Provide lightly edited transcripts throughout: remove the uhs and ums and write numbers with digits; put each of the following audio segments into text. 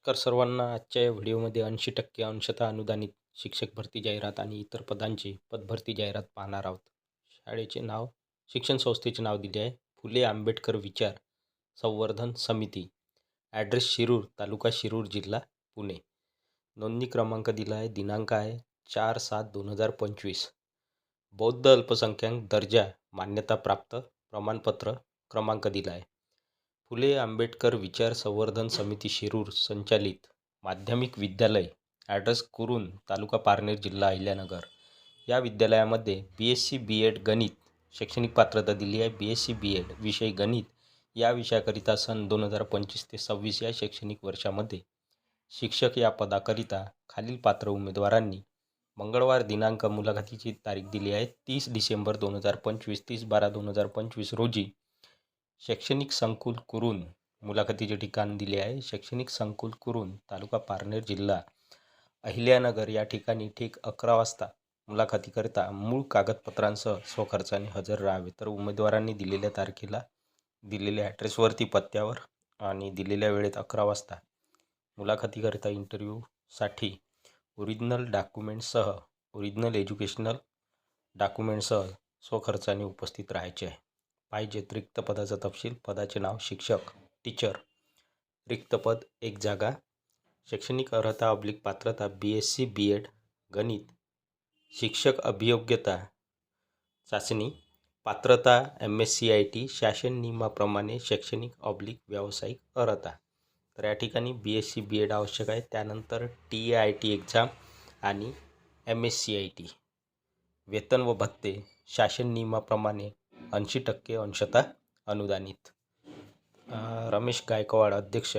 नमस्कार सर्वांना. आजच्या या व्हिडिओमध्ये 80% अंशतः अनुदानित शिक्षक भरती जाहिरात आणि इतर पदांची पदभरती जाहिरात पाहणार आहोत. शाळेचे नाव, शिक्षण संस्थेचे नाव दिले आहे फुले आंबेडकर विचार संवर्धन समिती. ॲड्रेस शिरूर, तालुका शिरूर, जिल्हा पुणे. नोंदणी क्रमांक दिला आहे, दिनांक आहे 4/7/2025. बौद्ध अल्पसंख्याक दर्जा मान्यता प्राप्त प्रमाणपत्र क्रमांक दिला आहे. फुले आंबेडकर विचार संवर्धन समिती शिरूर संचालित माध्यमिक विद्यालय. ॲड्रेस कुरुन, तालुका पारनेर, जिल्हा अहिल्यानगर. या विद्यालयामध्ये BSc BEd गणित शैक्षणिक पात्रता दिली आहे. BSc BEd विषय गणित या विषयाकरिता सन 2025 ते 26 या शैक्षणिक वर्षामध्ये शिक्षक या पदाकरिता खालील पात्र उमेदवारांनी मंगळवार दिनांक मुलाखतीची तारीख दिली आहे 30 डिसेंबर 2025, 30/12/2025 रोजी शैक्षणिक संकुल कुरुन. मुलाखतीचे ठिकाण दिले आहे शैक्षणिक संकुल कुरुन, तालुका पारनेर, जिल्हा अहिल्यानगर. या ठिकाणी ठीक 11 वाजता मुलाखतीकरिता मूळ कागदपत्रांसह स्वखर्चाने हजर राहावे. तर उमेदवारांनी दिलेल्या तारखेला, दिलेल्या ॲड्रेसवरती, पत्त्यावर आणि दिलेल्या वेळेत 11 वाजता मुलाखतीकरिता इंटरव्ह्यूसाठी ओरिजिनल डॉक्युमेंट्ससह, ओरिजिनल एज्युकेशनल डॉक्युमेंट्ससह स्वखर्चाने उपस्थित राहायचे आहे. पाहिजेत रिक्त पदाचा तपशील. पदाचे नाव शिक्षक, टीचर. रिक्त पद 1 जागा. शैक्षणिक अर्हता / पात्रता BSc BEd गणित. शिक्षक अभियोग्यता चाचणी. पात्रता MSc IT. शासन नियमाप्रमाणे शैक्षणिक / व्यावसायिक अर्हता. तर या ठिकाणी BSc BEd आवश्यक आहे. त्यानंतर TAIT एक्झाम आणि MSc IT. वेतन व भत्ते शासन नियमाप्रमाणे 80% अंशतः अनुदानित. रमेश गायकवाड, अध्यक्ष,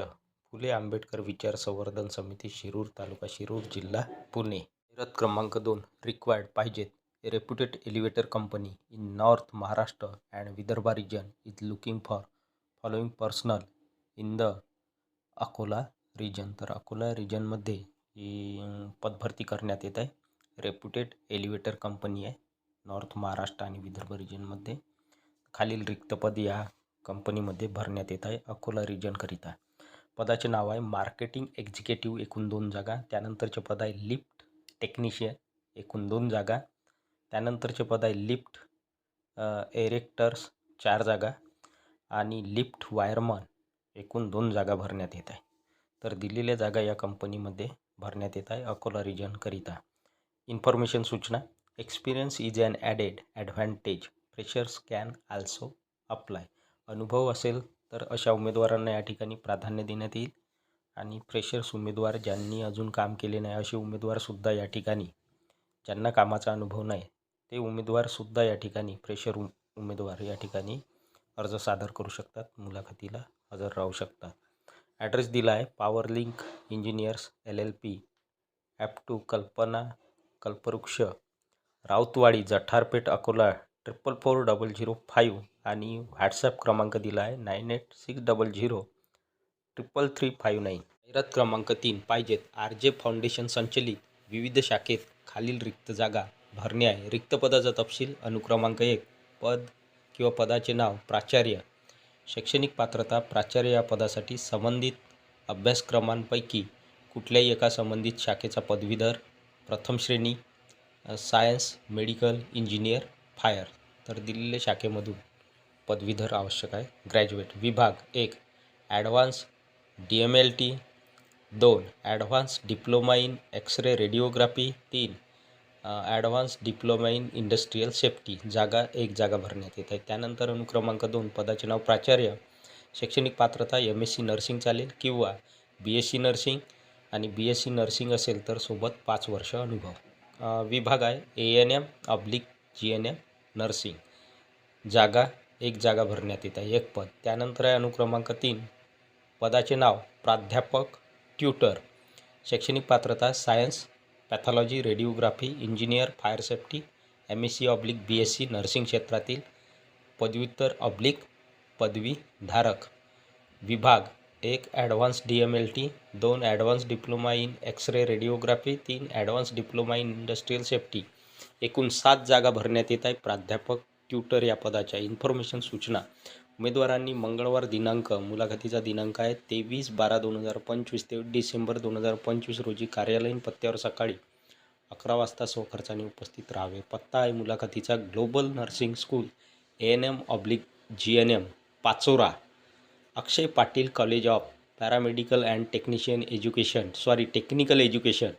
फुले आंबेडकर विचार संवर्धन समिती शिरूर, तालुका शिरूर, जिल्हा पुणे. जाहिरात क्रमांक 2. रिक्वायर्ड. पाहिजेत reputed elevator company in north Maharashtra and Vidarbha region is looking for following personnel in the Akola region. तर अकोला रिजनमध्ये ही पदभरती करण्यात येत आहे. रेप्युटेड एलिव्हेटर कंपनी आहे नॉर्थ महाराष्ट्र आणि विदर्भ रिजनमध्ये. खालील रिक्त पद या कंपनीमध्ये भरण्यात येत आहे अकोला रिजनकरिता. पदाचे नाव आहे मार्केटिंग एक्झिक्युटिव्ह, एकूण 2 जागा. त्यानंतरचे पद आहे लिफ्ट टेक्निशियन, एकूण 2 जागा. त्यानंतरचे पद आहे लिफ्ट एरेक्टर्स, 4 जागा. आणि लिफ्ट वायरमन, एकूण 2 जागा भरण्यात येत आहे. तर दिलेल्या जागा या कंपनीमध्ये भरण्यात येत आहे अकोला रिजनकरिता. इन्फॉर्मेशन सूचना. Experience is an added advantage. Freshers can also apply. अनुभव असेल तर अशा उमेदवारांना या ठिकाणी प्राधान्य देण्यात येईल. आणि फ्रेशर्स उमेदवार, ज्यांनी अजून काम केले नाही असे उमेदवारसुद्धा या ठिकाणी, ज्यांना कामाचा अनुभव नाही ते उमेदवारसुद्धा या ठिकाणी, फ्रेशर उमेदवार या ठिकाणी अर्ज सादर करू शकतात, मुलाखतीला हजर राहू शकतात. ॲड्रेस दिला आहे पॉवर लिंक इंजिनियर्स LLP, ॲप2 कल्पवृक्ष, राऊतवाडी, जठारपेठ, अकोला 444005. आणि व्हॉट्सॲप क्रमांक दिला आहे 9860033359. जाहिरात क्रमांक 3. पाहिजेत RJ फाउंडेशन संचलित विविध शाखेत खालील रिक्त जागा भरणे आहे. रिक्त पदाचा तपशील. अनुक्रमांक 1. पद किंवा पदाचे नाव प्राचार्य. शैक्षणिक पात्रता प्राचार्य या पदासाठी संबंधित अभ्यासक्रमांपैकी कुठल्याही एका संबंधित शाखेचा पदवीधर, प्रथम श्रेणी, सायन्स, मेडिकल, इंजिनियर, फायर. तर दिलेल्या शाखेमधून पदवीधर आवश्यक आहे, ग्रॅज्युएट. विभाग. 1. Advance DMLT. 2. Advance diploma in x-ray radiography. 3. Advance diploma in industrial safety. जागा 1 जागा भरण्यात येत आहे. त्यानंतर अनुक्रमांक 2. पदाचे नाव प्राचार्य. शैक्षणिक पात्रता MSc नर्सिंग चालेल किंवा BSc नर्सिंग. आणि BSc नर्सिंग असेल तर सोबत 5 वर्ष अनुभव. विभाग आहे ANM/GNM नर्सिंग. जागा 1 जागा भरण्यात येत आहे, 1 पद. त्यानंतर आहे अनुक्रमांक 3. पदाचे नाव प्राध्यापक, ट्युटर. शैक्षणिक पात्रता science, pathology, radiography, engineer, fire safety, MSc/BSc nursing क्षेत्रातील पदव्युत्तर / पदवीधारक. विभाग. 1. Advance DMLT. 2. Advance diploma in x-ray radiography. 3. Advance diploma in industrial safety. एकूण 7 जागा भरण्यात येत आहे प्राध्यापक, ट्युटर या पदाच्या. इन्फॉर्मेशन सूचना. उमेदवारांनी मंगळवार मुलाखतीचा दिनांक आहे 23/12/2025 ते डिसेंबर 2025 रोजी कार्यालयीन पत्त्यावर सकाळी 11 वाजता स्वखर्चाने उपस्थित राहावे. पत्ता आहे मुलाखतीचा global nursing school ANM/GNM Pachora, Akshay Patil college of paramedical and technical education.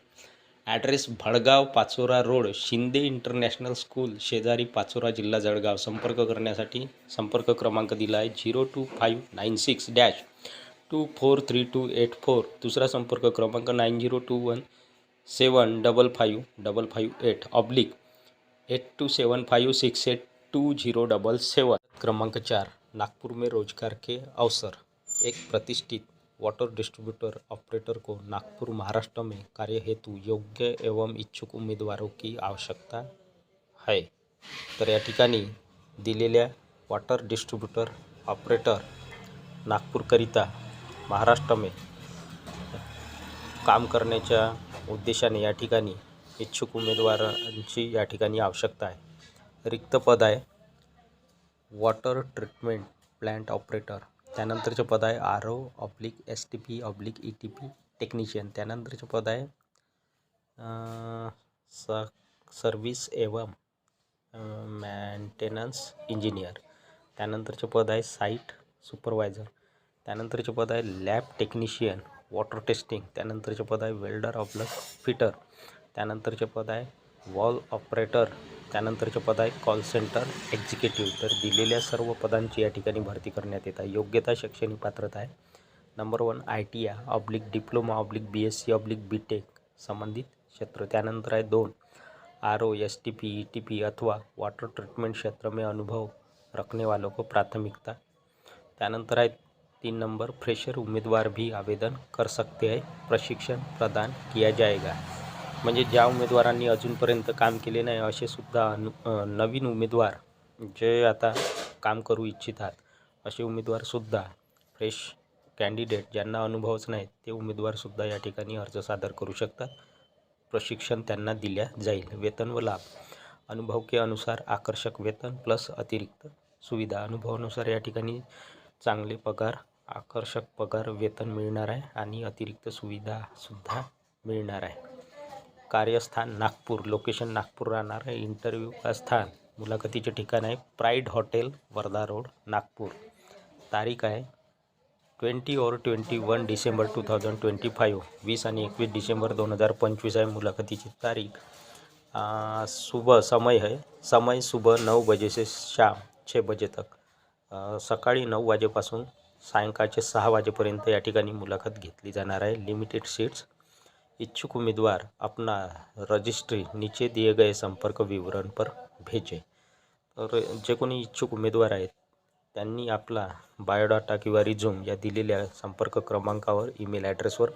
Address Bhadgaon Pachora road, Shinde international school शेजारी, पाचोरा, जिल्हा जळगाव. संपर्क करण्यासाठी संपर्क क्रमांक दिला आहे 02596-243284. दुसरा संपर्क क्रमांक 9021-7555882756822077. क्रमांक 4, नागपुर में रोजगार के अवसर. एक प्रतिष्ठित वाटर डिस्ट्रीब्यूटर ऑपरेटर को नागपुर, महाराष्ट्र में कार्य हेतु योग्य एवं इच्छुक उम्मीदवारों की आवश्यकता है. तर या ठिकाणी दिलेल्या वॉटर डिस्ट्रीब्यूटर ऑपरेटर नागपूरकरिता महाराष्ट्र में काम करण्याच्या उद्देशाने या ठिकाणी इच्छुक उमेदवारांची या ठिकाणी आवश्यकता आहे. रिक्त पद आहे वॉटर ट्रीटमेंट प्लांट ऑपरेटर. त्यानंतरचे पद आहे RO/STP/ETP टेक्निशियन. त्यानंतरचे पद आहे सर्व्हिस एवं मेंटेनन्स इंजिनियर. त्यानंतरचे पद आहे साईट सुपरवायझर. त्यानंतरचे पद आहे लॅब टेक्निशियन वॉटर टेस्टिंग. त्यानंतरचे पद आहे वेल्डर ऑब्लक फिटर. त्यानंतरचे पद आहे वॉल ऑपरेटर. त्यानंतरचे पद आहे कॉल सेंटर एक्झिक्युटिव्ह. तर दिलेल्या सर्व पदांची या ठिकाणी भरती करण्यात येत आहे. योग्यता शैक्षणिक पात्रता आहे नंबर 1 ITI/डिप्लोमा/BSc/BTech संबंधित क्षेत्र. त्यानंतर आहे 2 RO/STP/ETP अथवा वाटर ट्रीटमेंट क्षेत्र में अनुभव रखने वालों को प्राथमिकता. त्यानंतर आहे 3 नंबर फ्रेशर उम्मीदवार भी आवेदन कर सकते हैं, प्रशिक्षण प्रदान किया जाएगा. म्हणजे ज्या उमेदवारांनी अजूनपर्यंत काम केले नाही असे सुद्धा नवीन उमेदवार जे आता काम करू इच्छितात असे उमेदवारसुद्धा, फ्रेश कॅन्डिडेट ज्यांना अनुभवच नाही ते उमेदवारसुद्धा या ठिकाणी अर्ज सादर करू शकतात. प्रशिक्षण त्यांना दिल्या जाईल. वेतन व लाभ. अनुभव के अनुसार आकर्षक वेतन प्लस अतिरिक्त सुविधा. अनुभवानुसार या ठिकाणी चांगले पगार, आकर्षक पगार, वेतन मिळणार आहे आणि अतिरिक्त सुविधासुद्धा मिळणार आहे. कार्यस्थान नागपूर, लोकेशन नागपूर राहणार आहे. इंटरव्ह्यू का स्थान, मुलाखतीचे ठिकाण आहे pride hotel, Wardha road, Nagpur. तारीख आहे 20 और 21 डिसेंबर 2025, 20 आणि 21 डिसेंबर 2025 आहे मुलाखतीची तारीख. सुबह समय सुबह 9 बजे से शाम 6 बजे तक. सकाळी 9 वाजेपासून सायंकाळचे 6 वाजेपर्यंत या ठिकाणी मुलाखत घेतली जाणार आहे. Limited seats. इच्छुक उम्मीदवार अपना रजिस्ट्री नीचे दिए गए संपर्क विवरण पर भेजे. तर जे कोणी इच्छुक उमेदवार आहेत त्यांनी आपला बायोडाटा किंवा रिझ्यूम या दिलेल्या संपर्क क्रमांकावर ईमेल ॲड्रेसवर